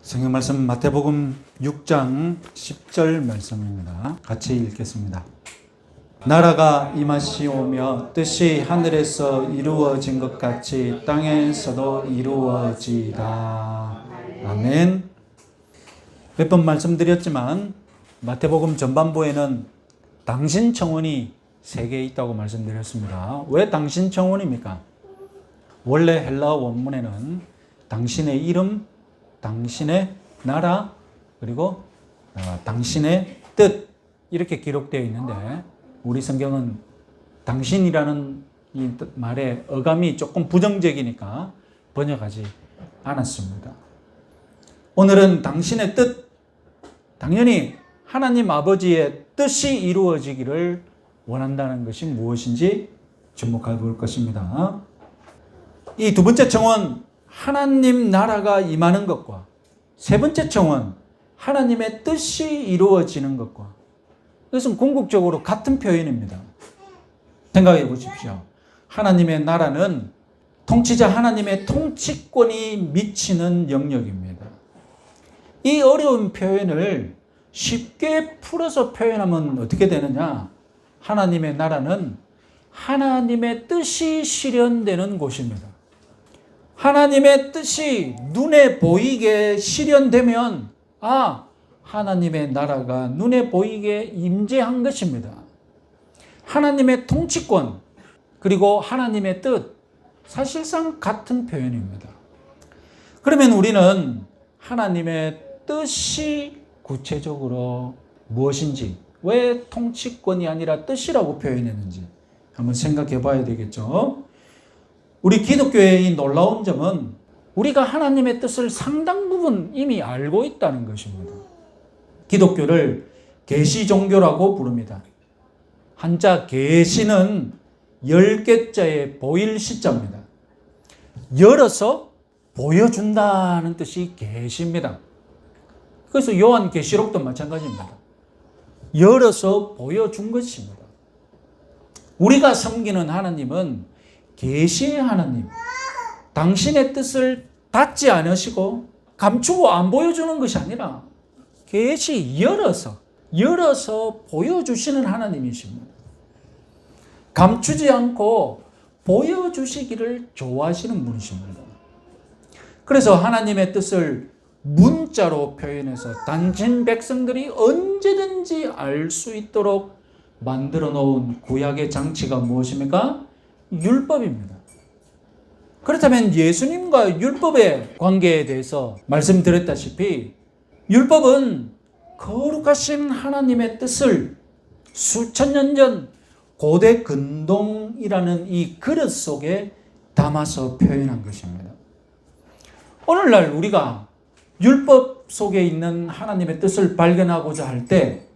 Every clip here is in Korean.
성경 말씀 마태복음 6장 10절 말씀입니다. 같이 읽겠습니다. 나라가 임하시오며 뜻이 하늘에서 이루어진 것 같이 땅에서도 이루어지다. 아멘. 몇 번 말씀드렸지만 마태복음 전반부에는 당신 청혼이 3개 있다고 말씀드렸습니다. 왜 당신 청혼입니까? 원래 헬라어 원문에는 당신의 이름, 당신의 나라, 그리고 당신의 뜻 이렇게 기록되어 있는데 우리 성경은 당신이라는 이 말의 어감이 조금 부정적이니까 번역하지 않았습니다. 오늘은 당신의 뜻, 당연히 하나님 아버지의 뜻이 이루어지기를 원한다는 것이 무엇인지 주목해 볼 것입니다. 이 두 번째 청원, 하나님 나라가 임하는 것과 세 번째 청원, 하나님의 뜻이 이루어지는 것과 이것은 궁극적으로 같은 표현입니다. 생각해 보십시오. 하나님의 나라는 통치자 하나님의 통치권이 미치는 영역입니다. 이 어려운 표현을 쉽게 풀어서 표현하면 어떻게 되느냐? 하나님의 나라는 하나님의 뜻이 실현되는 곳입니다. 하나님의 뜻이 눈에 보이게 실현되면 하나님의 나라가 눈에 보이게 임재한 것입니다. 하나님의 통치권 그리고 하나님의 뜻 사실상 같은 표현입니다. 그러면 우리는 하나님의 뜻이 구체적으로 무엇인지, 왜 통치권이 아니라 뜻이라고 표현했는지 한번 생각해 봐야 되겠죠. 우리 기독교의 이 놀라운 점은 우리가 하나님의 뜻을 상당 부분 이미 알고 있다는 것입니다. 기독교를 계시 종교라고 부릅니다. 한자 계시는 10개자의 보일 시자입니다. 열어서 보여준다는 뜻이 계시입니다. 그래서 요한계시록도 마찬가지입니다. 열어서 보여준 것입니다. 우리가 섬기는 하나님은 계시의 하나님, 당신의 뜻을 닫지 않으시고 감추고 안 보여주는 것이 아니라 계시 열어서 보여주시는 하나님이십니다. 감추지 않고 보여주시기를 좋아하시는 분이십니다. 그래서 하나님의 뜻을 문자로 표현해서 당신 백성들이 언제든지 알 수 있도록 만들어 놓은 구약의 장치가 무엇입니까? 율법입니다. 그렇다면 예수님과 율법의 관계에 대해서 말씀드렸다시피 율법은 거룩하신 하나님의 뜻을 수천 년 전 고대 근동이라는 이 그릇 속에 담아서 표현한 것입니다. 오늘날 우리가 율법 속에 있는 하나님의 뜻을 발견하고자 할 때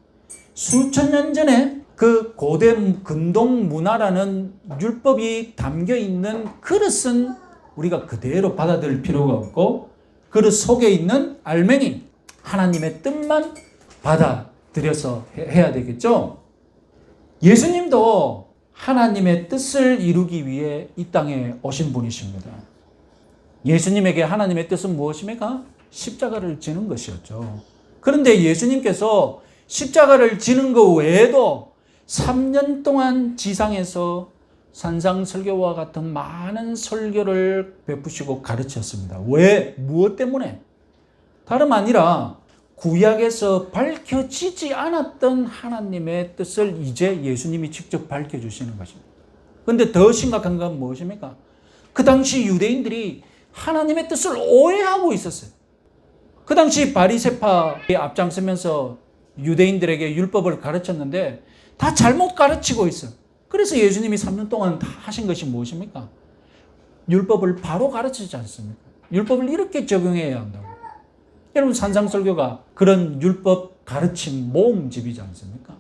수천 년 전에 그 고대 근동 문화라는 율법이 담겨 있는 그릇은 우리가 그대로 받아들일 필요가 없고 그릇 속에 있는 알맹이 하나님의 뜻만 받아들여서 해야 되겠죠. 예수님도 하나님의 뜻을 이루기 위해 이 땅에 오신 분이십니다. 예수님에게 하나님의 뜻은 무엇입니까? 십자가를 지는 것이었죠. 그런데 예수님께서 십자가를 지는 것 외에도 3년 동안 지상에서 산상설교와 같은 많은 설교를 베푸시고 가르쳤습니다. 왜? 무엇 때문에? 다름 아니라 구약에서 밝혀지지 않았던 하나님의 뜻을 이제 예수님이 직접 밝혀주시는 것입니다. 그런데 더 심각한 건 무엇입니까? 그 당시 유대인들이 하나님의 뜻을 오해하고 있었어요. 그 당시 바리새파에 앞장서면서 유대인들에게 율법을 가르쳤는데 다 잘못 가르치고 있어요. 그래서 예수님이 3년 동안 다 하신 것이 무엇입니까? 율법을 바로 가르치지 않습니까? 율법을 이렇게 적용해야 한다고. 여러분 산상설교가 그런 율법 가르침 모음집이지 않습니까?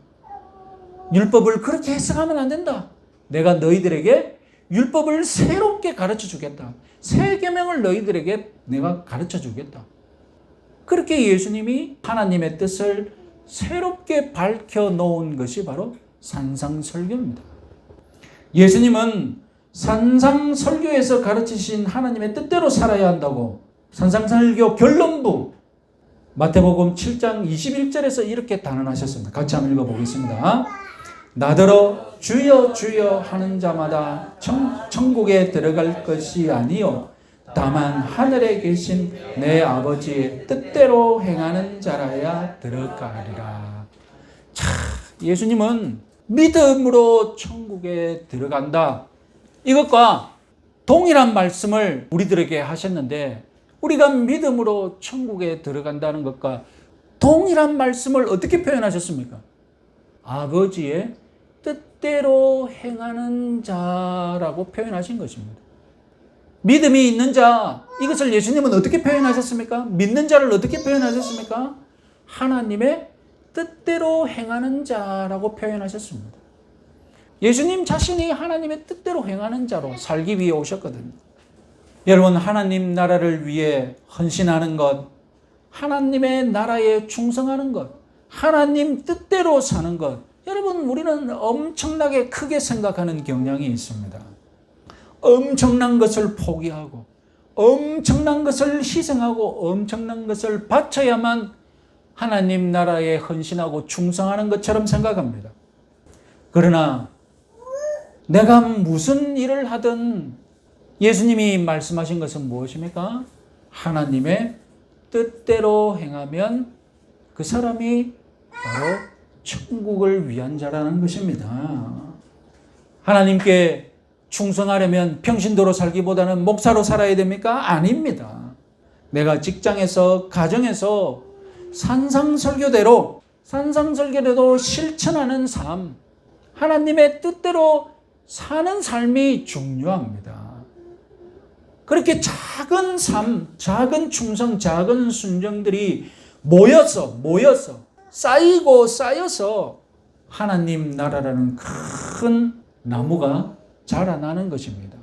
율법을 그렇게 해석하면 안 된다. 내가 너희들에게 율법을 새롭게 가르쳐 주겠다. 새 계명을 너희들에게 내가 가르쳐 주겠다. 그렇게 예수님이 하나님의 뜻을 새롭게 밝혀놓은 것이 바로 산상설교입니다. 예수님은 산상설교에서 가르치신 하나님의 뜻대로 살아야 한다고 산상설교 결론부 마태복음 7장 21절에서 이렇게 단언하셨습니다. 같이 한번 읽어보겠습니다. 나더러 주여 주여 하는 자마다 천국에 들어갈 것이 아니요 다만 하늘에 계신 내 아버지의 뜻대로 행하는 자라야 들어가리라. 자, 예수님은 믿음으로 천국에 들어간다, 이것과 동일한 말씀을 우리들에게 하셨는데, 우리가 믿음으로 천국에 들어간다는 것과 동일한 말씀을 어떻게 표현하셨습니까? 아버지의 뜻대로 행하는 자라고 표현하신 것입니다. 믿음이 있는 자, 이것을 예수님은 어떻게 표현하셨습니까? 믿는 자를 어떻게 표현하셨습니까? 하나님의 뜻대로 행하는 자라고 표현하셨습니다. 예수님 자신이 하나님의 뜻대로 행하는 자로 살기 위해 오셨거든요. 여러분, 하나님 나라를 위해 헌신하는 것, 하나님의 나라에 충성하는 것, 하나님 뜻대로 사는 것, 여러분, 우리는 엄청나게 크게 생각하는 경향이 있습니다. 엄청난 것을 포기하고 엄청난 것을 희생하고 엄청난 것을 바쳐야만 하나님 나라에 헌신하고 충성하는 것처럼 생각합니다. 그러나 내가 무슨 일을 하든 예수님이 말씀하신 것은 무엇입니까? 하나님의 뜻대로 행하면 그 사람이 바로 천국을 위한 자라는 것입니다. 하나님께 충성하려면 평신도로 살기보다는 목사로 살아야 됩니까? 아닙니다. 내가 직장에서, 가정에서 산상설교대로 실천하는 삶, 하나님의 뜻대로 사는 삶이 중요합니다. 그렇게 작은 삶, 작은 충성, 작은 순종들이 모여서 쌓여서 하나님 나라라는 큰 나무가 자라나는 것입니다.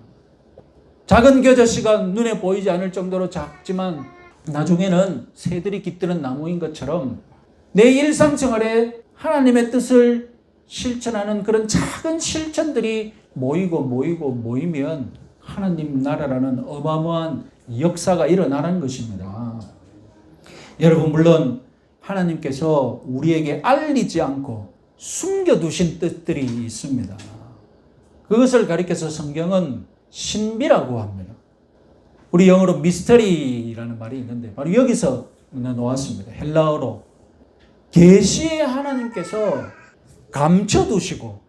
작은 겨자씨가 눈에 보이지 않을 정도로 작지만 나중에는 새들이 깃드는 나무인 것처럼 내 일상생활에 하나님의 뜻을 실천하는 그런 작은 실천들이 모이면 하나님 나라라는 어마어마한 역사가 일어나는 것입니다. 여러분, 물론 하나님께서 우리에게 알리지 않고 숨겨두신 뜻들이 있습니다. 그것을 가리켜서 성경은 신비라고 합니다. 우리 영어로 미스터리라는 말이 있는데 바로 여기서 나왔습니다. 헬라어로 계시의 하나님께서 감춰두시고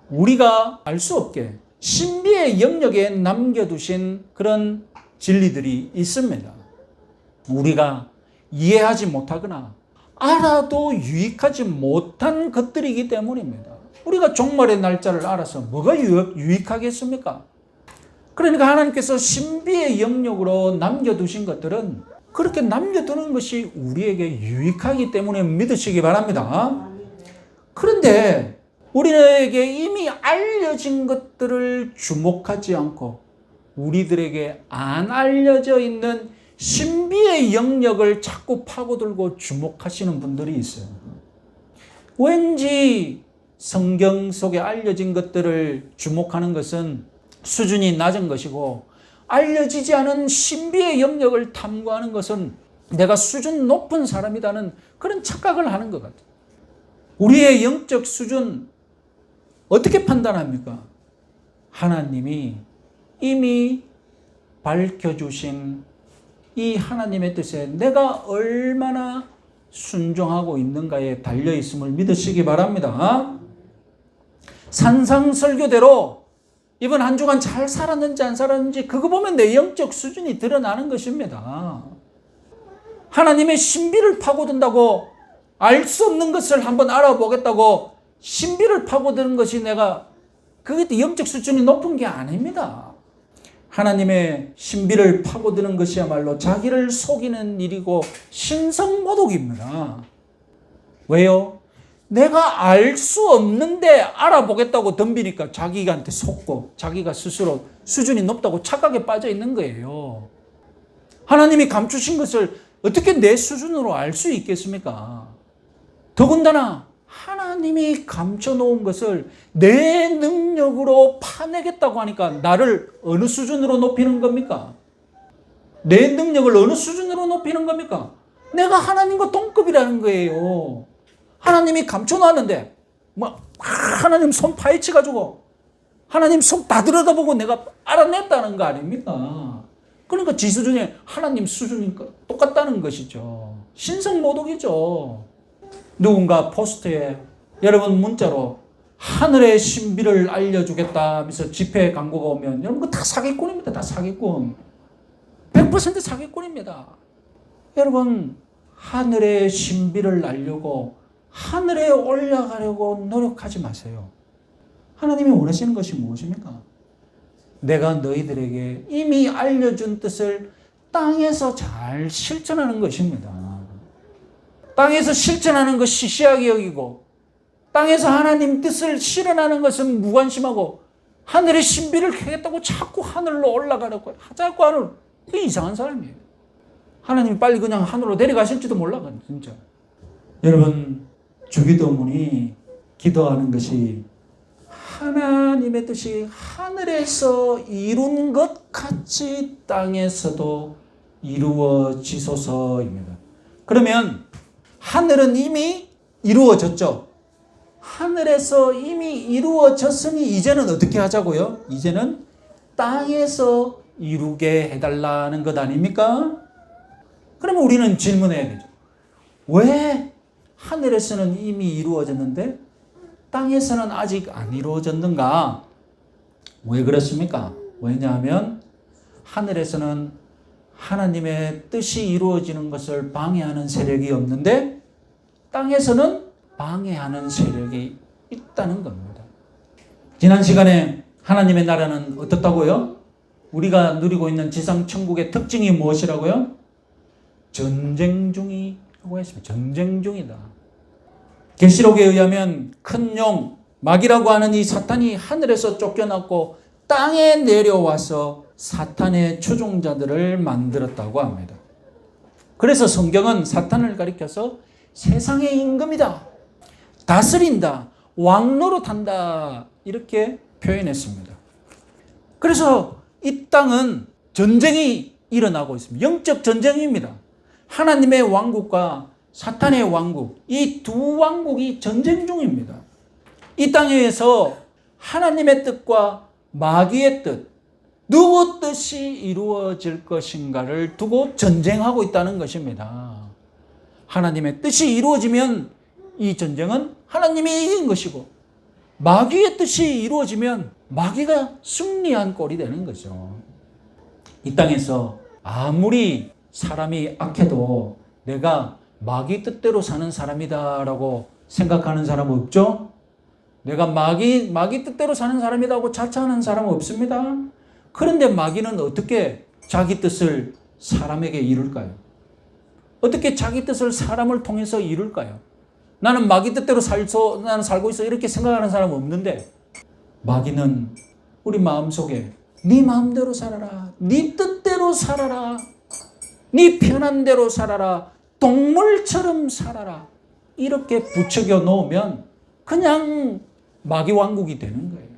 우리가 알 수 없게 신비의 영역에 남겨두신 그런 진리들이 있습니다. 우리가 이해하지 못하거나 알아도 유익하지 못한 것들이기 때문입니다. 우리가 종말의 날짜를 알아서 뭐가 유익하겠습니까? 그러니까 하나님께서 신비의 영역으로 남겨두신 것들은 그렇게 남겨두는 것이 우리에게 유익하기 때문에 믿으시기 바랍니다. 그런데 우리에게 이미 알려진 것들을 주목하지 않고 우리들에게 안 알려져 있는 신비의 영역을 자꾸 파고들고 주목하시는 분들이 있어요. 왠지 성경 속에 알려진 것들을 주목하는 것은 수준이 낮은 것이고 알려지지 않은 신비의 영역을 탐구하는 것은 내가 수준 높은 사람이라는 그런 착각을 하는 것 같아요. 우리의 영적 수준 어떻게 판단합니까? 하나님이 이미 밝혀주신 이 하나님의 뜻에 내가 얼마나 순종하고 있는가에 달려있음을 믿으시기 바랍니다. 산상설교대로 이번 한 주간 잘 살았는지 안 살았는지 그거 보면 내 영적 수준이 드러나는 것입니다. 하나님의 신비를 파고든다고 알 수 없는 것을 한번 알아보겠다고 신비를 파고드는 것이 그게 영적 수준이 높은 게 아닙니다. 하나님의 신비를 파고드는 것이야말로 자기를 속이는 일이고 신성모독입니다. 왜요? 내가 알 수 없는데 알아보겠다고 덤비니까 자기한테 속고 자기가 스스로 수준이 높다고 착각에 빠져 있는 거예요. 하나님이 감추신 것을 어떻게 내 수준으로 알 수 있겠습니까? 더군다나 하나님이 감춰놓은 것을 내 능력으로 파내겠다고 하니까 나를 어느 수준으로 높이는 겁니까? 내 능력을 어느 수준으로 높이는 겁니까? 내가 하나님과 동급이라는 거예요. 하나님이 감춰놨는데 하나님 손 파헤쳐가지고 하나님 속 다 들여다보고 내가 알아냈다는 거 아닙니까? 그러니까 지 수준에 하나님 수준이니까 똑같다는 것이죠. 신성모독이죠. 누군가 포스트에 여러분 문자로 하늘의 신비를 알려주겠다 하면서 집회 광고가 오면 여러분 그거 다 사기꾼입니다. 다 사기꾼. 100% 사기꾼입니다. 여러분 하늘의 신비를 알려고 하늘에 올라가려고 노력하지 마세요. 하나님이 원하시는 것이 무엇입니까? 내가 너희들에게 이미 알려준 뜻을 땅에서 잘 실천하는 것입니다. 땅에서 실천하는 것 시시하게 여기고 땅에서 하나님 뜻을 실현하는 것은 무관심하고 하늘의 신비를 캐겠다고 자꾸 하늘로 올라가려고 자꾸 하늘. 그 이상한 사람이에요. 하나님이 빨리 그냥 하늘로 내려가실지도 몰라 진짜. 여러분 주기도문이 기도하는 것이 하나님의 뜻이 하늘에서 이룬 것 같이 땅에서도 이루어지소서입니다. 그러면 하늘은 이미 이루어졌죠. 하늘에서 이미 이루어졌으니 이제는 어떻게 하자고요? 이제는 땅에서 이루게 해달라는 것 아닙니까? 그러면 우리는 질문해야 되죠. 왜 하늘에서는 이미 이루어졌는데 땅에서는 아직 안 이루어졌는가? 왜 그렇습니까? 왜냐하면 하늘에서는 하나님의 뜻이 이루어지는 것을 방해하는 세력이 없는데 땅에서는 방해하는 세력이 있다는 겁니다. 지난 시간에 하나님의 나라는 어떻다고요? 우리가 누리고 있는 지상천국의 특징이 무엇이라고요? 전쟁 중이라고 했습니다. 전쟁 중이다. 계시록에 의하면 큰 용, 마귀라고 하는 이 사탄이 하늘에서 쫓겨났고 땅에 내려와서 사탄의 추종자들을 만들었다고 합니다. 그래서 성경은 사탄을 가리켜서 세상의 임금이다, 다스린다, 왕노릇한다 이렇게 표현했습니다. 그래서 이 땅은 전쟁이 일어나고 있습니다. 영적 전쟁입니다. 하나님의 왕국과 사탄의 왕국, 이 두 왕국이 전쟁 중입니다. 이 땅에서 하나님의 뜻과 마귀의 뜻, 누구 뜻이 이루어질 것인가를 두고 전쟁하고 있다는 것입니다. 하나님의 뜻이 이루어지면 이 전쟁은 하나님이 이긴 것이고 마귀의 뜻이 이루어지면 마귀가 승리한 꼴이 되는 거죠. 이 땅에서 아무리 사람이 악해도 내가 마귀 뜻대로 사는 사람이다라고 생각하는 사람은 없죠? 내가 마귀 뜻대로 사는 사람이라고 자처하는 사람은 없습니다. 그런데 마귀는 어떻게 자기 뜻을 사람에게 이룰까요? 어떻게 자기 뜻을 사람을 통해서 이룰까요? 나는 마귀 뜻대로 나는 살고 있어 이렇게 생각하는 사람은 없는데 마귀는 우리 마음속에 네 마음대로 살아라, 네 뜻대로 살아라, 네 편한 대로 살아라, 동물처럼 살아라 이렇게 부추겨 놓으면 그냥 마귀 왕국이 되는 거예요.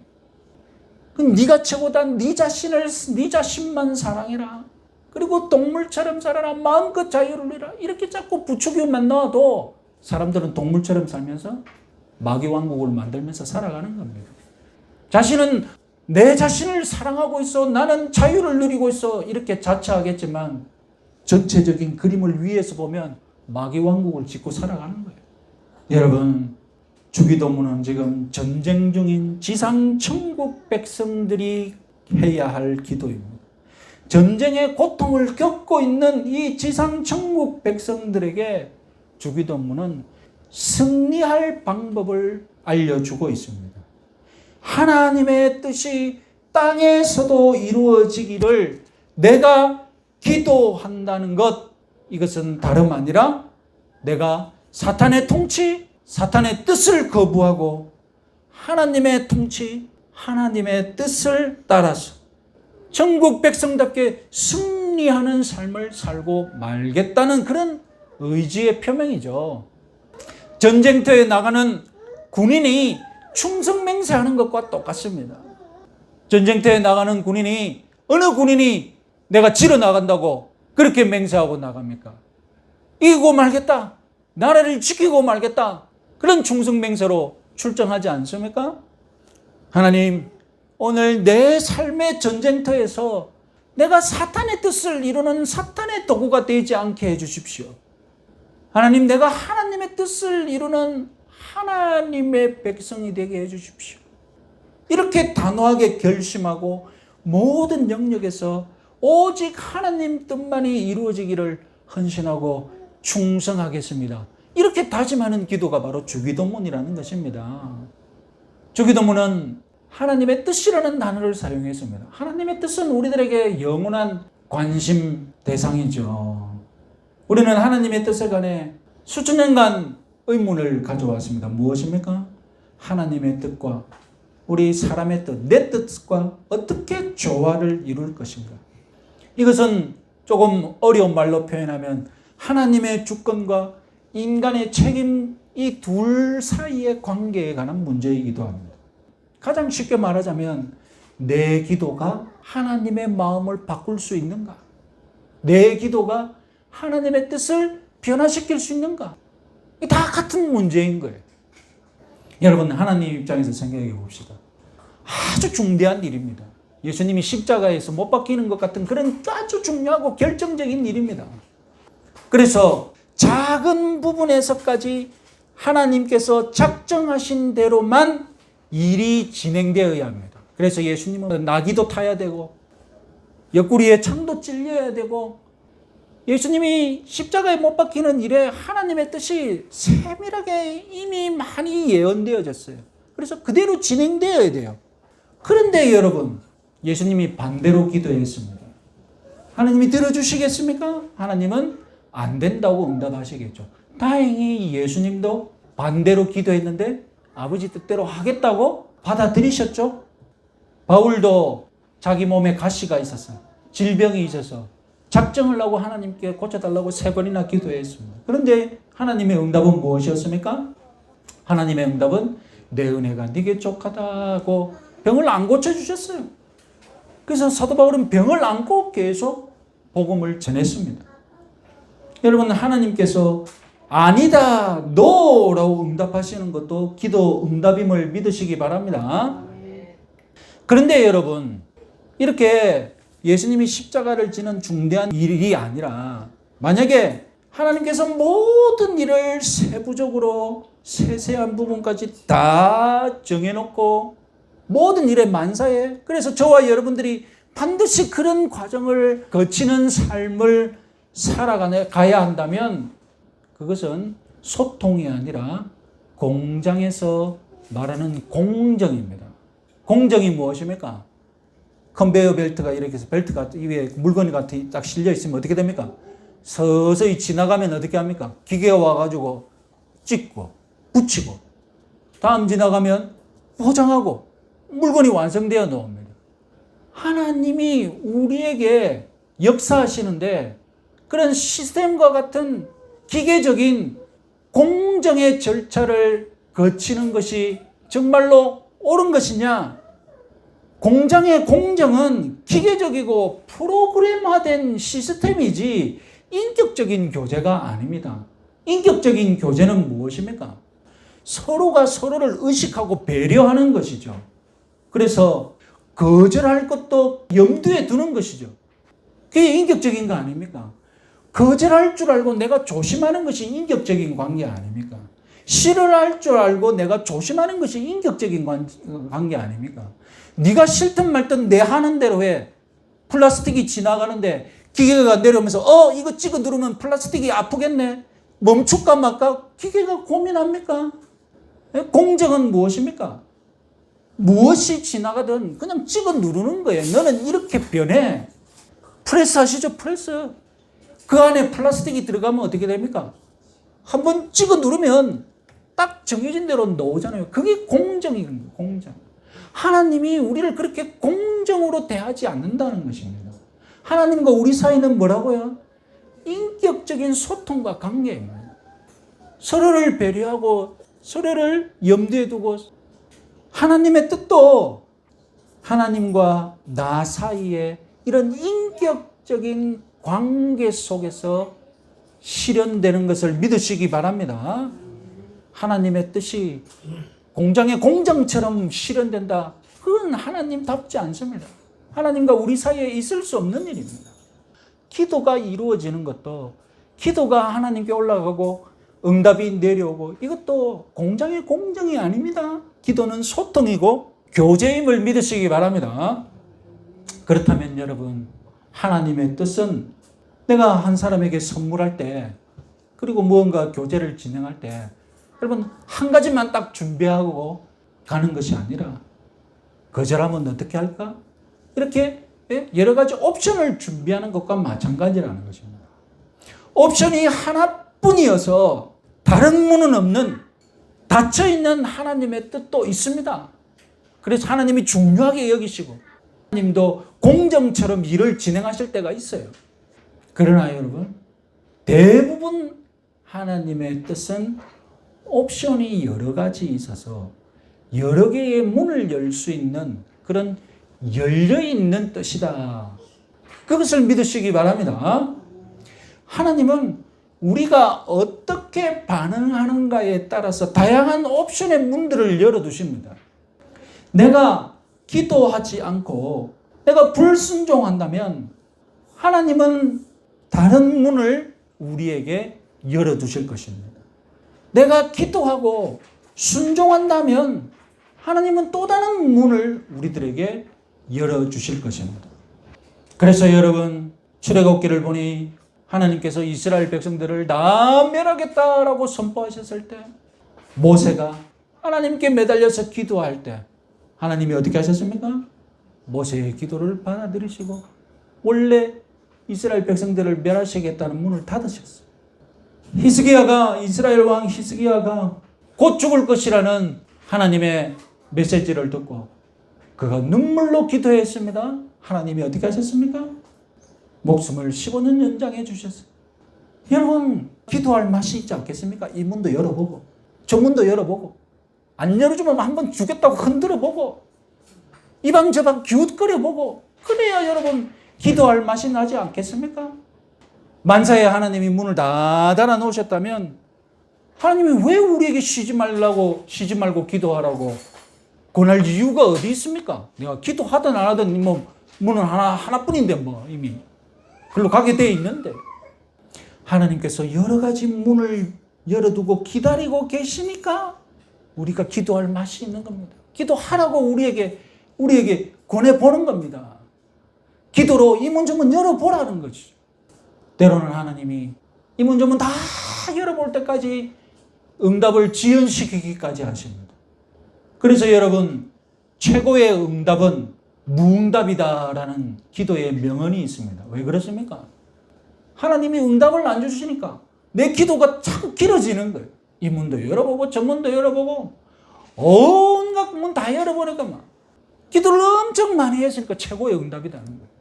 그럼 네가 최고다, 네 자신만 사랑해라, 그리고 동물처럼 살아라, 마음껏 자유를 누리라 이렇게 자꾸 부추기만 넣어도 사람들은 동물처럼 살면서 마귀 왕국을 만들면서 살아가는 겁니다. 자신은 내 자신을 사랑하고 있어, 나는 자유를 누리고 있어 이렇게 자처하겠지만 전체적인 그림을 위에서 보면 마귀 왕국을 짓고 살아가는 거예요. 여러분 주기도문은 지금 전쟁 중인 지상 천국 백성들이 해야 할 기도입니다. 전쟁의 고통을 겪고 있는 이 지상 천국 백성들에게 주기도문은 승리할 방법을 알려주고 있습니다. 하나님의 뜻이 땅에서도 이루어지기를 내가 기도한다는 것, 이것은 다름 아니라 내가 사탄의 통치, 사탄의 뜻을 거부하고 하나님의 통치, 하나님의 뜻을 따라서 천국 백성답게 승리하는 삶을 살고 말겠다는 그런 의지의 표명이죠. 전쟁터에 나가는 군인이 충성 맹세하는 것과 똑같습니다. 전쟁터에 나가는 군인이, 어느 군인이 내가 지러 나간다고 그렇게 맹세하고 나갑니까? 이기고 말겠다. 나라를 지키고 말겠다. 그런 충성맹세로 출정하지 않습니까? 하나님, 오늘 내 삶의 전쟁터에서 내가 사탄의 뜻을 이루는 사탄의 도구가 되지 않게 해주십시오. 하나님, 내가 하나님의 뜻을 이루는 하나님의 백성이 되게 해주십시오. 이렇게 단호하게 결심하고 모든 영역에서 오직 하나님 뜻만이 이루어지기를 헌신하고 충성하겠습니다. 이렇게 다짐하는 기도가 바로 주기도문이라는 것입니다. 주기도문은 하나님의 뜻이라는 단어를 사용했습니다. 하나님의 뜻은 우리들에게 영원한 관심 대상이죠. 우리는 하나님의 뜻에 관해 수천 년간 의문을 가져왔습니다. 무엇입니까? 하나님의 뜻과 우리 사람의 뜻, 내 뜻과 어떻게 조화를 이룰 것인가? 이것은 조금 어려운 말로 표현하면 하나님의 주권과 인간의 책임, 이 둘 사이의 관계에 관한 문제이기도 합니다. 가장 쉽게 말하자면 내 기도가 하나님의 마음을 바꿀 수 있는가? 내 기도가 하나님의 뜻을 변화시킬 수 있는가? 다 같은 문제인 거예요. 여러분, 하나님 입장에서 생각해 봅시다. 아주 중대한 일입니다. 예수님이 십자가에서 못 박히는 것 같은 그런 아주 중요하고 결정적인 일입니다. 그래서 작은 부분에서까지 하나님께서 작정하신 대로만 일이 진행되어야 합니다. 그래서 예수님은 나귀도 타야 되고 옆구리에 창도 찔려야 되고 예수님이 십자가에 못 박히는 일에 하나님의 뜻이 세밀하게 이미 많이 예언되어졌어요. 그래서 그대로 진행되어야 돼요. 그런데 여러분, 예수님이 반대로 기도했습니다. 하나님이 들어주시겠습니까? 하나님은 안 된다고 응답하시겠죠. 다행히 예수님도 반대로 기도했는데 아버지 뜻대로 하겠다고 받아들이셨죠. 바울도 자기 몸에 가시가 있었어요. 질병이 있어서 작정을 하고 하나님께 고쳐달라고 3번이나 기도했습니다. 그런데 하나님의 응답은 무엇이었습니까? 하나님의 응답은 내 은혜가 네게 족하다고 병을 안 고쳐주셨어요. 그래서 사도 바울은 병을 안고 계속 복음을 전했습니다. 여러분, 하나님께서 아니다, 노라고 응답하시는 것도 기도 응답임을 믿으시기 바랍니다. 그런데 여러분, 이렇게 예수님이 십자가를 지는 중대한 일이 아니라 만약에 하나님께서 모든 일을 세부적으로 세세한 부분까지 다 정해놓고 모든 일의 만사에, 그래서 저와 여러분들이 반드시 그런 과정을 거치는 삶을 살아가야 한다면 그것은 소통이 아니라 공장에서 말하는 공정입니다. 공정이 무엇입니까? 컨베이어 벨트가 이렇게 해서 벨트가 위에 물건이 같이 딱 실려 있으면 어떻게 됩니까? 서서히 지나가면 어떻게 합니까? 기계가 와가지고 찍고 붙이고 다음 지나가면 포장하고 물건이 완성되어 나옵니다. 하나님이 우리에게 역사하시는데 그런 시스템과 같은 기계적인 공정의 절차를 거치는 것이 정말로 옳은 것이냐? 공장의 공정은 기계적이고 프로그램화된 시스템이지 인격적인 교제가 아닙니다. 인격적인 교제는 무엇입니까? 서로가 서로를 의식하고 배려하는 것이죠. 그래서 거절할 것도 염두에 두는 것이죠. 그게 인격적인 거 아닙니까? 거절할 줄 알고 내가 조심하는 것이 인격적인 관계 아닙니까? 싫어할 줄 알고 내가 조심하는 것이 인격적인 관계 아닙니까? 네가 싫든 말든 내 하는 대로 해. 플라스틱이 지나가는데 기계가 내려오면서 이거 찍어 누르면 플라스틱이 아프겠네. 멈출까 말까? 기계가 고민합니까? 공정은 무엇입니까? 무엇이 지나가든 그냥 찍어 누르는 거예요. 너는 이렇게 변해. 프레스 하시죠? 프레스. 그 안에 플라스틱이 들어가면 어떻게 됩니까? 한번 찍어 누르면 딱 정해진 대로 나오잖아요. 그게 공정인 거예요. 공정. 하나님이 우리를 그렇게 공정으로 대하지 않는다는 것입니다. 하나님과 우리 사이는 뭐라고요? 인격적인 소통과 관계입니다. 서로를 배려하고 서로를 염두에 두고 하나님의 뜻도 하나님과 나 사이에 이런 인격적인 관계 속에서 실현되는 것을 믿으시기 바랍니다. 하나님의 뜻이 공장의 공장처럼 실현된다. 그건 하나님답지 않습니다. 하나님과 우리 사이에 있을 수 없는 일입니다. 기도가 이루어지는 것도, 기도가 하나님께 올라가고 응답이 내려오고, 이것도 공장의 공정이 아닙니다. 기도는 소통이고 교제임을 믿으시기 바랍니다. 그렇다면 여러분, 하나님의 뜻은 내가 한 사람에게 선물할 때, 그리고 무언가 교제를 진행할 때, 여러분 한 가지만 딱 준비하고 가는 것이 아니라, 거절하면 어떻게 할까? 이렇게 여러 가지 옵션을 준비하는 것과 마찬가지라는 것입니다. 옵션이 하나뿐이어서 다른 문은 없는, 닫혀있는 하나님의 뜻도 있습니다. 그래서 하나님이 중요하게 여기시고 하나님도 공정처럼 일을 진행하실 때가 있어요. 그러나 여러분, 대부분 하나님의 뜻은 옵션이 여러 가지 있어서 여러 개의 문을 열 수 있는 그런 열려있는 뜻이다. 그것을 믿으시기 바랍니다. 하나님은 우리가 어떻게 반응하는가에 따라서 다양한 옵션의 문들을 열어두십니다. 내가 기도하지 않고 내가 불순종한다면 하나님은 다른 문을 우리에게 열어두실 것입니다. 내가 기도하고 순종한다면 하나님은 또 다른 문을 우리들에게 열어주실 것입니다. 그래서 여러분, 출애굽기를 보니 하나님께서 이스라엘 백성들을 다 멸하겠다라고 선포하셨을 때, 모세가 하나님께 매달려서 기도할 때 하나님이 어떻게 하셨습니까? 모세의 기도를 받아들이시고 원래 이스라엘 백성들을 멸하시겠다는 문을 닫으셨어요. 이스라엘 왕 히스기야가 곧 죽을 것이라는 하나님의 메시지를 듣고 그가 눈물로 기도했습니다. 하나님이 어떻게 하셨습니까? 목숨을 15년 연장해 주셨어요. 여러분, 기도할 맛이 있지 않겠습니까? 이 문도 열어보고 저 문도 열어보고, 안 열어주면 한번 주겠다고 흔들어보고 이 방 저 방 기웃거려보고, 그래야 여러분 기도할 맛이 나지 않겠습니까? 만사에 하나님이 문을 다 닫아놓으셨다면 하나님이 왜 우리에게 쉬지 말고 기도하라고 권할 이유가 어디 있습니까? 내가 기도하든 안 하든 문은 하나뿐인데 이미 글로 가게 돼 있는데, 하나님께서 여러 가지 문을 열어두고 기다리고 계시니까 우리가 기도할 맛이 있는 겁니다. 기도하라고 우리에게 권해보는 겁니다. 기도로 이 문 저 문 열어보라는 거죠. 때로는 하나님이 이 문 저 문 다 열어볼 때까지 응답을 지연시키기까지 하십니다. 그래서 여러분, 최고의 응답은 무응답이다라는 기도의 명언이 있습니다. 왜 그렇습니까? 하나님이 응답을 안 주시니까 내 기도가 자꾸 길어지는 거예요. 이 문도 열어보고 저 문도 열어보고 온갖 문 다 열어보니까 기도를 엄청 많이 했으니까 최고의 응답이라는 거예요.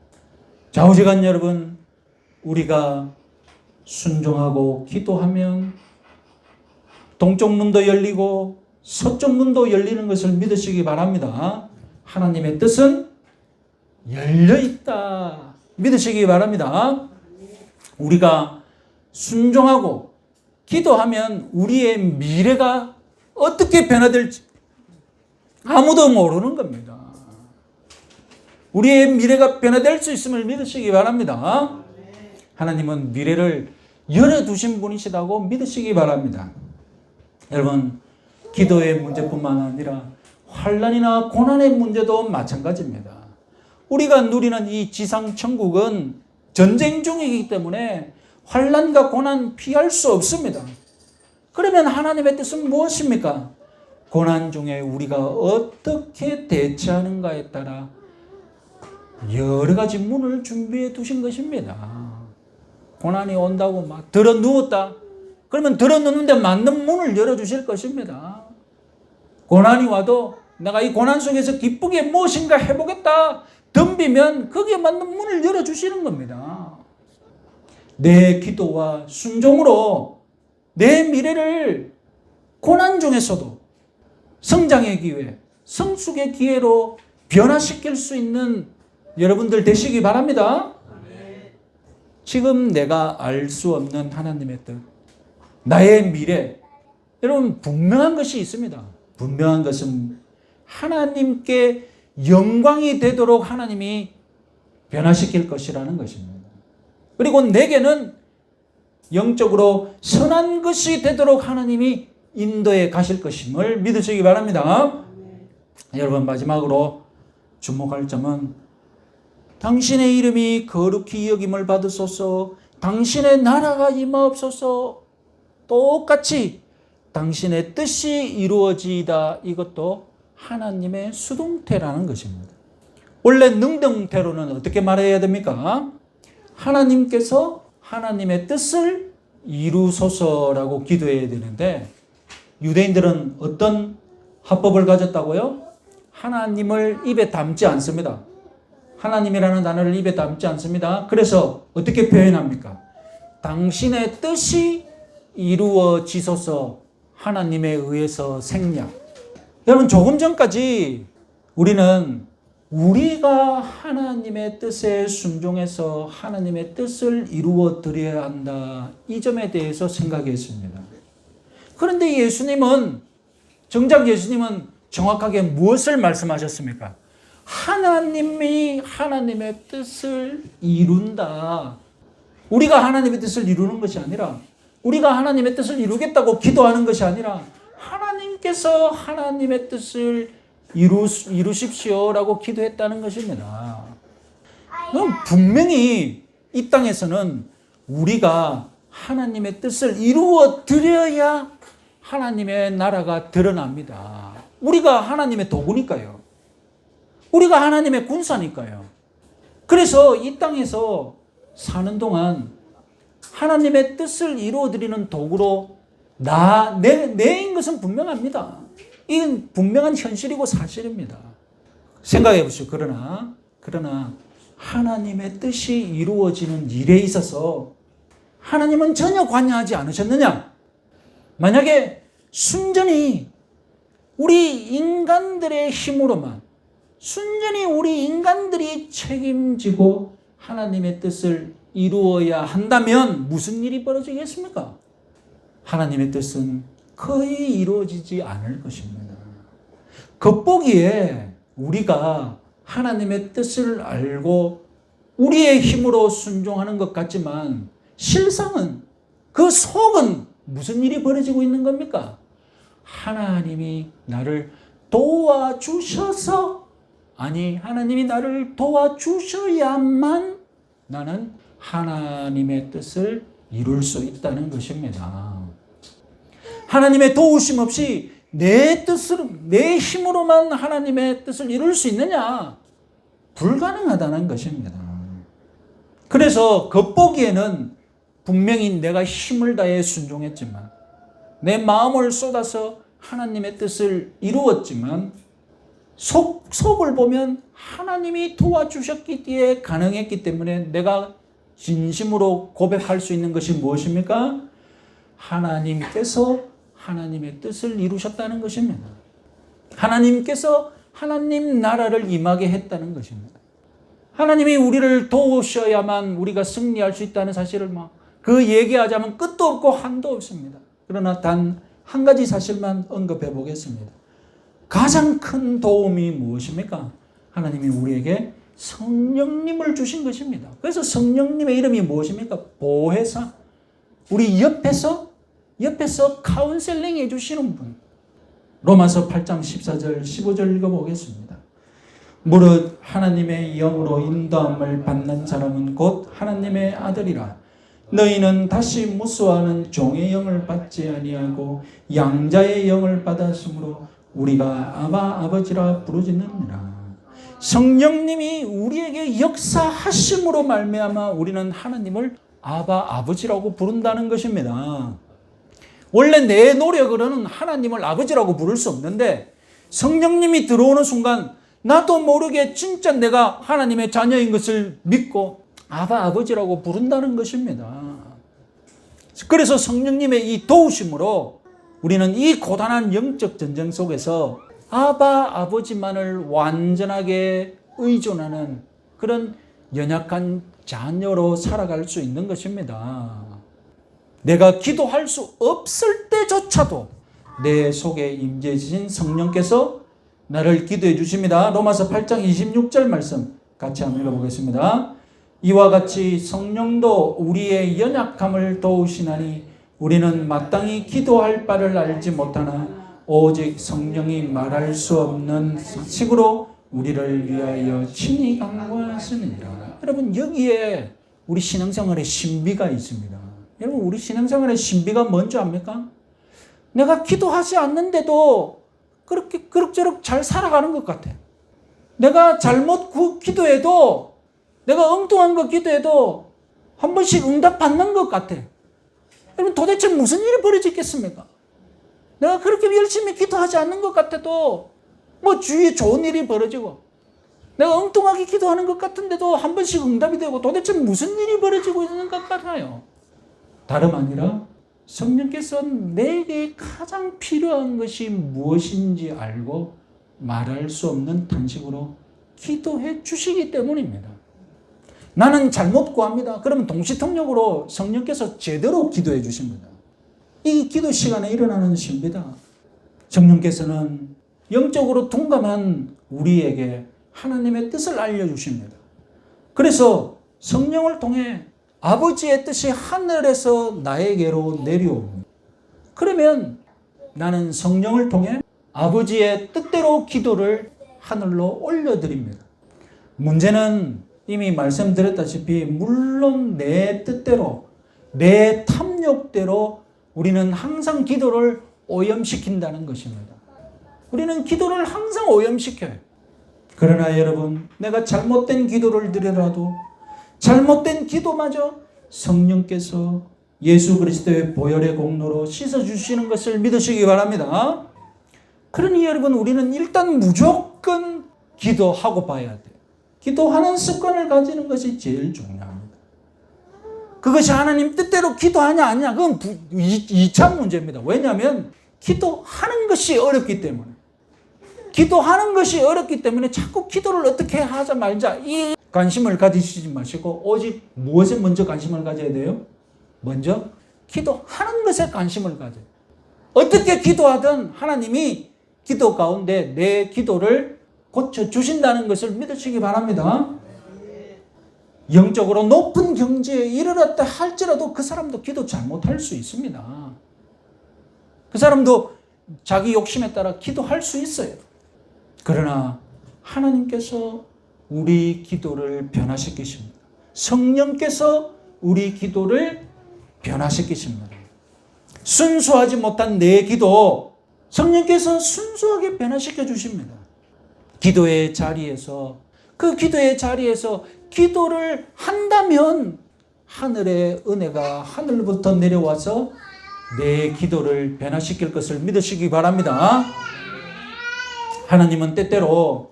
좌우지간 여러분, 우리가 순종하고 기도하면 동쪽 문도 열리고 서쪽 문도 열리는 것을 믿으시기 바랍니다. 하나님의 뜻은 열려있다. 믿으시기 바랍니다. 우리가 순종하고 기도하면 우리의 미래가 어떻게 변화될지 아무도 모르는 겁니다. 우리의 미래가 변화될 수 있음을 믿으시기 바랍니다. 하나님은 미래를 열어두신 분이시다고 믿으시기 바랍니다. 여러분, 기도의 문제뿐만 아니라 환난이나 고난의 문제도 마찬가지입니다. 우리가 누리는 이 지상 천국은 전쟁 중이기 때문에 환난과 고난 피할 수 없습니다. 그러면 하나님의 뜻은 무엇입니까? 고난 중에 우리가 어떻게 대처하는가에 따라 여러 가지 문을 준비해 두신 것입니다. 고난이 온다고 막 들어 누웠다. 그러면 들어 누는데 맞는 문을 열어주실 것입니다. 고난이 와도 내가 이 고난 속에서 기쁘게 무엇인가 해보겠다 덤비면 거기에 맞는 문을 열어주시는 겁니다. 내 기도와 순종으로 내 미래를 고난 중에서도 성장의 기회, 성숙의 기회로 변화시킬 수 있는 여러분들 되시기 바랍니다. 지금 내가 알 수 없는 하나님의 뜻, 나의 미래, 여러분 분명한 것이 있습니다. 분명한 것은 하나님께 영광이 되도록 하나님이 변화시킬 것이라는 것입니다. 그리고 내게는 영적으로 선한 것이 되도록 하나님이 인도해 가실 것임을 믿으시기 바랍니다. 여러분 마지막으로 주목할 점은 당신의 이름이 거룩히 여김을 받으소서, 당신의 나라가 임하옵소서, 똑같이 당신의 뜻이 이루어지이다. 이것도 하나님의 수동태라는 것입니다. 원래 능동태로는 어떻게 말해야 됩니까? 하나님께서 하나님의 뜻을 이루소서라고 기도해야 되는데 유대인들은 어떤 화법을 가졌다고요? 하나님을 입에 담지 않습니다. 하나님이라는 단어를 입에 담지 않습니다. 그래서 어떻게 표현합니까? 당신의 뜻이 이루어지소서, 하나님에 의해서 생략. 여러분 조금 전까지 우리는 우리가 하나님의 뜻에 순종해서 하나님의 뜻을 이루어 드려야 한다. 이 점에 대해서 생각했습니다. 그런데 정작 예수님은 정확하게 무엇을 말씀하셨습니까? 하나님이 하나님의 뜻을 이룬다. 우리가 하나님의 뜻을 이루는 것이 아니라, 우리가 하나님의 뜻을 이루겠다고 기도하는 것이 아니라 하나님께서 하나님의 뜻을 이루십시오라고 기도했다는 것입니다. 그럼 분명히 이 땅에서는 우리가 하나님의 뜻을 이루어 드려야 하나님의 나라가 드러납니다. 우리가 하나님의 도구니까요. 우리가 하나님의 군사니까요. 그래서 이 땅에서 사는 동안 하나님의 뜻을 이루어드리는 도구로 내인 것은 분명합니다. 이건 분명한 현실이고 사실입니다. 생각해 보시오. 그러나 하나님의 뜻이 이루어지는 일에 있어서 하나님은 전혀 관여하지 않으셨느냐? 만약에 순전히 우리 인간들의 힘으로만, 순전히 우리 인간들이 책임지고 하나님의 뜻을 이루어야 한다면 무슨 일이 벌어지겠습니까? 하나님의 뜻은 거의 이루어지지 않을 것입니다. 겉보기에 우리가 하나님의 뜻을 알고 우리의 힘으로 순종하는 것 같지만 실상은 그 속은 무슨 일이 벌어지고 있는 겁니까? 하나님이 나를 도와주셔서, 아니 하나님이 나를 도와주셔야만 나는 하나님의 뜻을 이룰 수 있다는 것입니다. 하나님의 도우심 없이 내 힘으로만 하나님의 뜻을 이룰 수 있느냐? 불가능하다는 것입니다. 그래서 겉보기에는 분명히 내가 힘을 다해 순종했지만, 내 마음을 쏟아서 하나님의 뜻을 이루었지만, 속을 보면 하나님이 도와주셨기에 가능했기 때문에 내가 진심으로 고백할 수 있는 것이 무엇입니까? 하나님께서 하나님의 뜻을 이루셨다는 것입니다. 하나님께서 하나님 나라를 임하게 했다는 것입니다. 하나님이 우리를 도우셔야만 우리가 승리할 수 있다는 사실을 그 얘기하자면 끝도 없고 한도 없습니다. 그러나 단 한 가지 사실만 언급해 보겠습니다. 가장 큰 도움이 무엇입니까? 하나님이 우리에게 성령님을 주신 것입니다. 그래서 성령님의 이름이 무엇입니까? 보혜사. 우리 옆에서 카운셀링 해주시는 분. 로마서 8장 14절 15절 읽어보겠습니다. 무릇 하나님의 영으로 인도함을 받는 사람은 곧 하나님의 아들이라. 너희는 다시 무수하는 종의 영을 받지 아니하고 양자의 영을 받았으므로 우리가 아바 아버지라 부르짖느니라. 성령님이 우리에게 역사하심으로 말미암아 우리는 하나님을 아바 아버지라고 부른다는 것입니다. 원래 내 노력으로는 하나님을 아버지라고 부를 수 없는데 성령님이 들어오는 순간 나도 모르게 진짜 내가 하나님의 자녀인 것을 믿고 아바 아버지라고 부른다는 것입니다. 그래서 성령님의 이 도우심으로 우리는 이 고단한 영적 전쟁 속에서 아바 아버지만을 완전하게 의존하는 그런 연약한 자녀로 살아갈 수 있는 것입니다. 내가 기도할 수 없을 때조차도 내 속에 임재하신 성령께서 나를 기도해 주십니다. 로마서 8장 26절 말씀 같이 한번 읽어보겠습니다. 이와 같이 성령도 우리의 연약함을 도우시나니 우리는 마땅히 기도할 바를 알지 못하나 오직 성령이 말할 수 없는 식으로 우리를 위하여 친히 간구하시느니라. 여러분, 여기에 우리 신앙생활의 신비가 있습니다. 여러분, 우리 신앙생활의 신비가 뭔지 압니까? 내가 기도하지 않는데도 그렇게 그럭저럭 잘 살아가는 것 같아. 내가 잘못 기도해도, 내가 엉뚱한 거 기도해도 한 번씩 응답받는 것 같아. 여러분, 도대체 무슨 일이 벌어지겠습니까? 내가 그렇게 열심히 기도하지 않는 것 같아도 뭐 주위에 좋은 일이 벌어지고, 내가 엉뚱하게 기도하는 것 같은데도 한 번씩 응답이 되고, 도대체 무슨 일이 벌어지고 있는 것 같아요. 다름 아니라 성령께서 내게 가장 필요한 것이 무엇인지 알고 말할 수 없는 탄식으로 기도해 주시기 때문입니다. 나는 잘못 구합니다. 그러면 동시통역으로 성령께서 제대로 기도해 주십니다. 이 기도 시간에 일어나는 신비다. 성령께서는 영적으로 둔감한 우리에게 하나님의 뜻을 알려주십니다. 그래서 성령을 통해 아버지의 뜻이 하늘에서 나에게로 내려옵니다. 그러면 나는 성령을 통해 아버지의 뜻대로 기도를 하늘로 올려드립니다. 문제는 이미 말씀드렸다시피 물론 내 뜻대로, 내 탐욕대로 우리는 항상 기도를 오염시킨다는 것입니다. 우리는 기도를 항상 오염시켜요. 그러나 여러분, 내가 잘못된 기도를 드리더라도 잘못된 기도마저 성령께서 예수 그리스도의 보혈의 공로로 씻어주시는 것을 믿으시기 바랍니다. 그러니 여러분, 우리는 일단 무조건 기도하고 봐야 돼요. 기도하는 습관을 가지는 것이 제일 중요합니다. 그것이 하나님 뜻대로 기도하냐 아니냐, 그건 2차 문제입니다. 왜냐하면 기도하는 것이 어렵기 때문에. 기도하는 것이 어렵기 때문에 자꾸 기도를 어떻게 하자 말자 이 관심을 가지시지 마시고, 오직 무엇에 먼저 관심을 가져야 돼요? 먼저 기도하는 것에 관심을 가져요. 어떻게 기도하든 하나님이 기도 가운데 내 기도를 고쳐주신다는 것을 믿으시기 바랍니다. 영적으로 높은 경지에 이르렀다 할지라도 그 사람도 기도 잘못할 수 있습니다. 그 사람도 자기 욕심에 따라 기도할 수 있어요. 그러나 하나님께서 우리 기도를 변화시키십니다. 성령께서 우리 기도를 변화시키십니다. 순수하지 못한 내 기도, 성령께서 순수하게 변화시켜 주십니다. 기도의 자리에서, 그 기도의 자리에서 기도를 한다면 하늘의 은혜가 하늘부터 내려와서 내 기도를 변화시킬 것을 믿으시기 바랍니다. 하나님은 때때로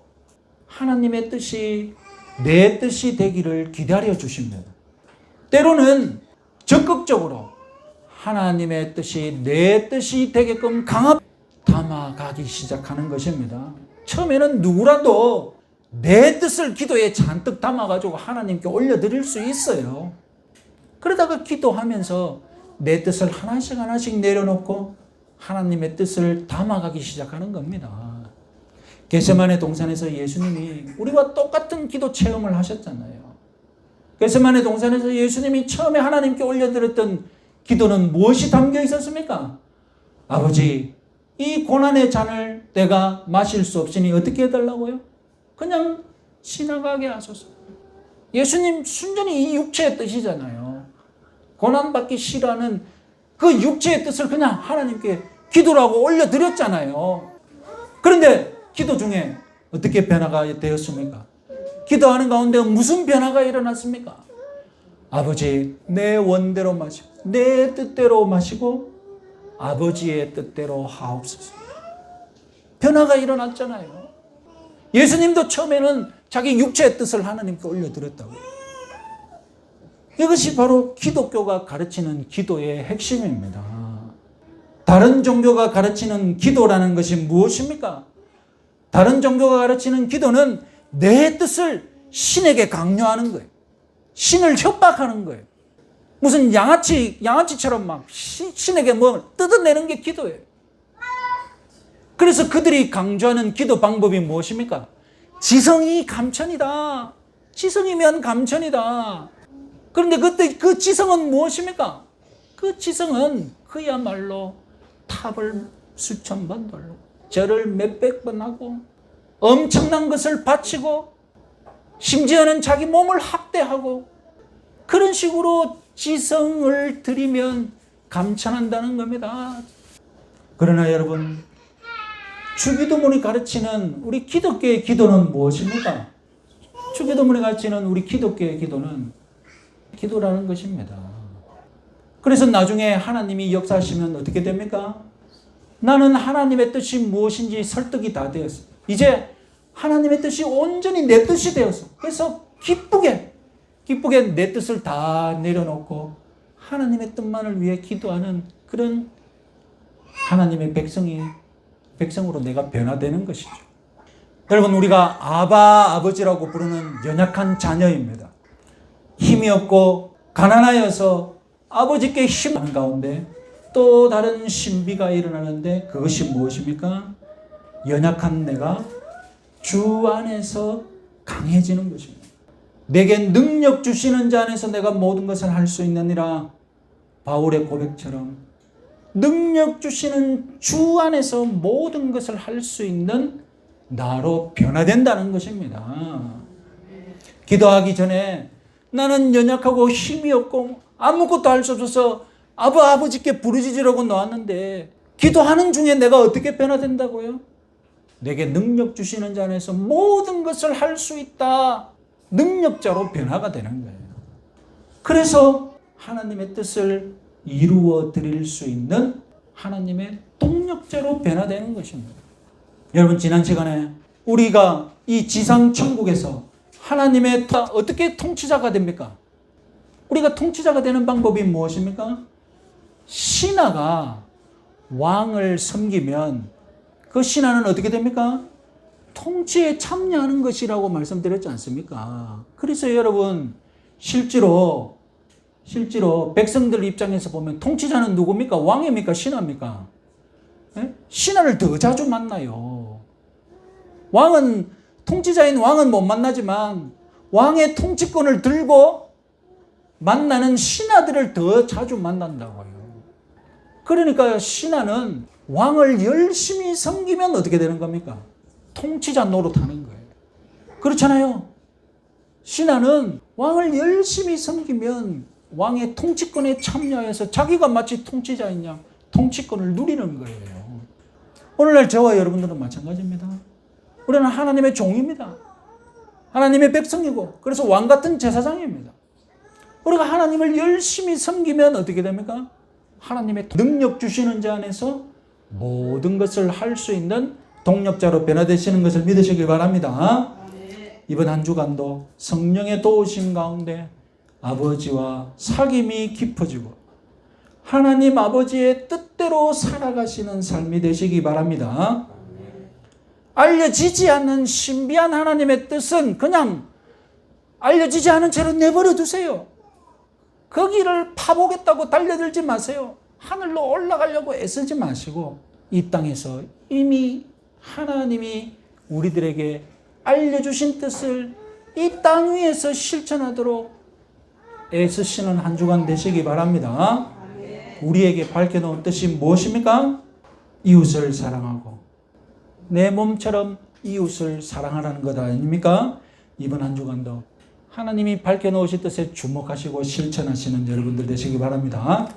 하나님의 뜻이 내 뜻이 되기를 기다려 주십니다. 때로는 적극적으로 하나님의 뜻이 내 뜻이 되게끔 강하게 담아가기 시작하는 것입니다. 처음에는 누구라도 내 뜻을 기도에 잔뜩 담아가지고 하나님께 올려드릴 수 있어요. 그러다가 기도하면서 내 뜻을 하나씩 하나씩 내려놓고 하나님의 뜻을 담아가기 시작하는 겁니다. 겟세마네 동산에서 예수님이 우리와 똑같은 기도 체험을 하셨잖아요. 겟세마네 동산에서 예수님이 처음에 하나님께 올려드렸던 기도는 무엇이 담겨 있었습니까? 아버지, 이 고난의 잔을 내가 마실 수 없으니 어떻게 해달라고요? 그냥 지나가게 하소서. 예수님 순전히 이 육체의 뜻이잖아요. 고난받기 싫어하는 그 육체의 뜻을 그냥 하나님께 기도라고 올려드렸잖아요. 그런데 기도 중에 어떻게 변화가 되었습니까? 기도하는 가운데 무슨 변화가 일어났습니까? 아버지, 내 원대로 마시고 내 뜻대로 마시고 아버지의 뜻대로 하옵소서. 변화가 일어났잖아요. 예수님도 처음에는 자기 육체의 뜻을 하나님께 올려드렸다고요. 이것이 바로 기독교가 가르치는 기도의 핵심입니다. 다른 종교가 가르치는 기도라는 것이 무엇입니까? 다른 종교가 가르치는 기도는 내 뜻을 신에게 강요하는 거예요. 신을 협박하는 거예요. 무슨 양아치처럼 막 신에게 뭐 뜯어내는 게 기도예요. 그래서 그들이 강조하는 기도 방법이 무엇입니까? 지성이 감천이다. 지성이면 감천이다. 그런데 그때 그 지성은 무엇입니까? 그 지성은 그야말로 탑을 수천 번 돌고 절을 몇백 번 하고 엄청난 것을 바치고 심지어는 자기 몸을 학대하고 그런 식으로 지성을 들이면 감천한다는 겁니다. 그러나 여러분, 주기도문이 가르치는 우리 기독교의 기도는 무엇입니까? 주기도문이 가르치는 우리 기독교의 기도는 기도라는 것입니다. 그래서 나중에 하나님이 역사하시면 어떻게 됩니까? 나는 하나님의 뜻이 무엇인지 설득이 다 되었어. 이제 하나님의 뜻이 온전히 내 뜻이 되었어. 그래서 기쁘게 내 뜻을 다 내려놓고 하나님의 뜻만을 위해 기도하는 그런 하나님의 백성으로 내가 변화되는 것이죠. 여러분, 우리가 아버지라고 부르는 연약한 자녀입니다. 힘이 없고 가난하여서 아버지께 힘하는 가운데 또 다른 신비가 일어나는데 그것이 무엇입니까? 연약한 내가 주 안에서 강해지는 것입니다. 내게 능력 주시는 자 안에서 내가 모든 것을 할 수 있느니라. 바울의 고백처럼 능력 주시는 주 안에서 모든 것을 할 수 있는 나로 변화된다는 것입니다. 기도하기 전에 나는 연약하고 힘이 없고 아무것도 할 수 없어서 아버지께 부르짖으려고 놓았는데 기도하는 중에 내가 어떻게 변화된다고요? 내게 능력 주시는 자 안에서 모든 것을 할 수 있다. 능력자로 변화가 되는 거예요. 그래서 하나님의 뜻을 이루어 드릴 수 있는 하나님의 동력자로 변화되는 것입니다. 여러분, 지난 시간에 우리가 이 지상 천국에서 하나님의 어떻게 통치자가 됩니까? 우리가 통치자가 되는 방법이 무엇입니까? 신하가 왕을 섬기면 그 신하는 어떻게 됩니까? 통치에 참여하는 것이라고 말씀드렸지 않습니까? 그래서 여러분, 실제로 백성들 입장에서 보면 통치자는 누굽니까? 왕입니까? 신하입니까? 네? 신하를 더 자주 만나요. 통치자인 왕은 못 만나지만 왕의 통치권을 들고 만나는 신하들을 더 자주 만난다고요. 그러니까 신하는 왕을 열심히 섬기면 어떻게 되는 겁니까? 통치자 노릇하는 거예요. 그렇잖아요. 신하는 왕을 열심히 섬기면 왕의 통치권에 참여해서 자기가 마치 통치자인 양 통치권을 누리는 거예요. 오늘날 저와 여러분들은 마찬가지입니다. 우리는 하나님의 종입니다. 하나님의 백성이고 그래서 왕 같은 제사장입니다. 우리가 하나님을 열심히 섬기면 어떻게 됩니까? 하나님의 능력 주시는 자 안에서 모든 것을 할 수 있는 동력자로 변화되시는 것을 믿으시길 바랍니다. 이번 한 주간도 성령의 도우심 가운데 아버지와 사귐이 깊어지고 하나님 아버지의 뜻대로 살아가시는 삶이 되시기 바랍니다. 알려지지 않는 신비한 하나님의 뜻은 그냥 알려지지 않은 채로 내버려 두세요. 거기를 파보겠다고 달려들지 마세요. 하늘로 올라가려고 애쓰지 마시고 이 땅에서 이미 하나님이 우리들에게 알려주신 뜻을 이 땅 위에서 실천하도록 애쓰시는 한 주간 되시기 바랍니다. 우리에게 밝혀놓은 뜻이 무엇입니까? 이웃을 사랑하고 내 몸처럼 이웃을 사랑하라는 것 아닙니까? 이번 한 주간도 하나님이 밝혀놓으신 뜻에 주목하시고 실천하시는 여러분들 되시기 바랍니다.